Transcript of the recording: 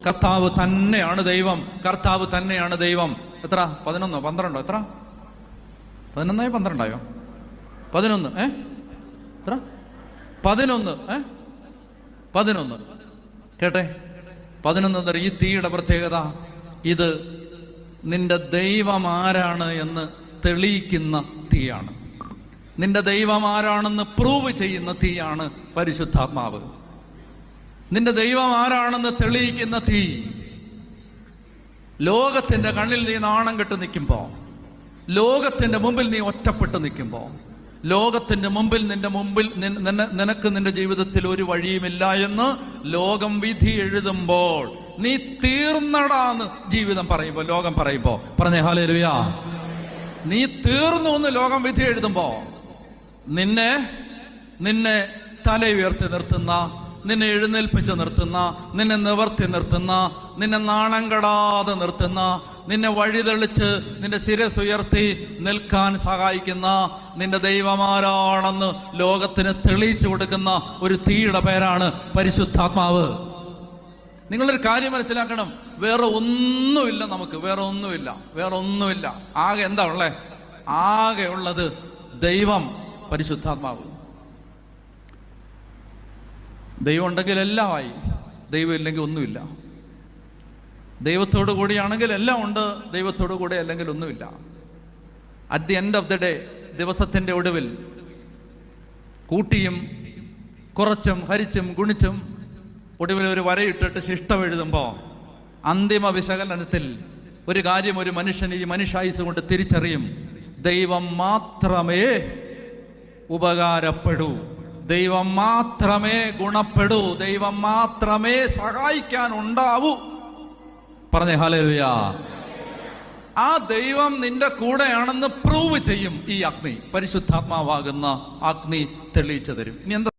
കർത്താവ് തന്നെയാണ് ദൈവം, കർത്താവ് തന്നെയാണ് ദൈവം. എത്ര? 11, 12? എത്ര? 11 12? 11? എത്ര? 11. 11. കേട്ടെ, 11. ഈ തീയുടെ പ്രത്യേകത ഇത് നിന്റെ ദൈവം ആരാണ് എന്ന് തെളിയിക്കുന്ന തീയാണ്. നിന്റെ ദൈവം ആരാണെന്ന് പ്രൂവ് ചെയ്യുന്ന തീയാണ് പരിശുദ്ധാത്മാവ്. നിന്റെ ദൈവം ആരാണെന്ന് തെളിയിക്കുന്ന തീ. ലോകത്തിന്റെ കണ്ണിൽ നീ നാണം കെട്ട് നിൽക്കുമ്പോ, ലോകത്തിന്റെ മുമ്പിൽ നീ ഒറ്റപ്പെട്ട് നിൽക്കുമ്പോ, ലോകത്തിന്റെ മുമ്പിൽ നിനക്ക് നിന്റെ ജീവിതത്തിൽ ഒരു വഴിയുമില്ല എന്ന് ലോകം വിധി എഴുതുമ്പോൾ, നീ തീർന്നടാന്ന് ജീവിതം പറയുമ്പോ, ലോകം പറയുമ്പോ, പറഞ്ഞേ ഹല്ലേലൂയ, നീ തീർന്നു എന്ന് ലോകം വിധി എഴുതുമ്പോ, നിന്നെ തല ഉയർത്തി നിർത്തുന്ന, നിന്നെ എഴുന്നേൽപ്പിച്ച് നിർത്തുന്ന, നിന്നെ നിവർത്തി നിർത്തുന്ന, നിന്നെ നാണം കെടാതെ നിർത്തുന്ന, നിന്നെ വഴിതെളിച്ച് നിന്റെ ശിരസ് ഉയർത്തി നിൽക്കാൻ സഹായിക്കുന്ന നിന്റെ ദൈവമാരാണെന്ന് ലോകത്തിന് തെളിയിച്ചു കൊടുക്കുന്ന ഒരു തീയുടെ പേരാണ് പരിശുദ്ധാത്മാവ്. നിങ്ങളൊരു കാര്യം മനസ്സിലാക്കണം, വേറെ ഒന്നുമില്ല നമുക്ക്, വേറെ ഒന്നുമില്ല. ആകെ എന്താ ഉള്ളേ? ആകെ ഉള്ളത് ദൈവം, പരിശുദ്ധാത്മാവ്. ദൈവം ഉണ്ടെങ്കിൽ എല്ലാമായി, ദൈവം ഇല്ലെങ്കിൽ ഒന്നുമില്ല. ദൈവത്തോടു കൂടിയാണെങ്കിൽ എല്ലാം ഉണ്ട്, ദൈവത്തോടു കൂടെ അല്ലെങ്കിൽ ഒന്നുമില്ല. At the end of the day, ദിവസത്തിൻ്റെ ഒടുവിൽ കൂട്ടിയും കുറച്ചും ഹരിച്ചും ഗുണിച്ചും ഒടുവിൽ ഒരു വരയിട്ടിട്ട് ശിഷ്ടം എഴുതുമ്പോൾ അന്തിമ വിശകലനത്തിൽ ഒരു കാര്യം ഒരു മനുഷ്യൻ ഈ മനുഷ്യായുസ് കൊണ്ട് തിരിച്ചറിയും: ദൈവം മാത്രമേ ഉപകാരപ്പെടൂ, ദൈവം മാത്രമേ ഗുണപ്പെടൂ, ദൈവം മാത്രമേ സഹായിക്കാൻ ഉണ്ടാവൂ. പറഞ്ഞേ ഹല്ലേലൂയ. ആ ദൈവം നിന്റെ കൂടെയാണെന്ന് പ്രൂവ് ചെയ്യും ഈ അഗ്നി. പരിശുദ്ധാത്മാവാകുന്ന അഗ്നി തെളിയിച്ചു തരും. ഇനി എന്താ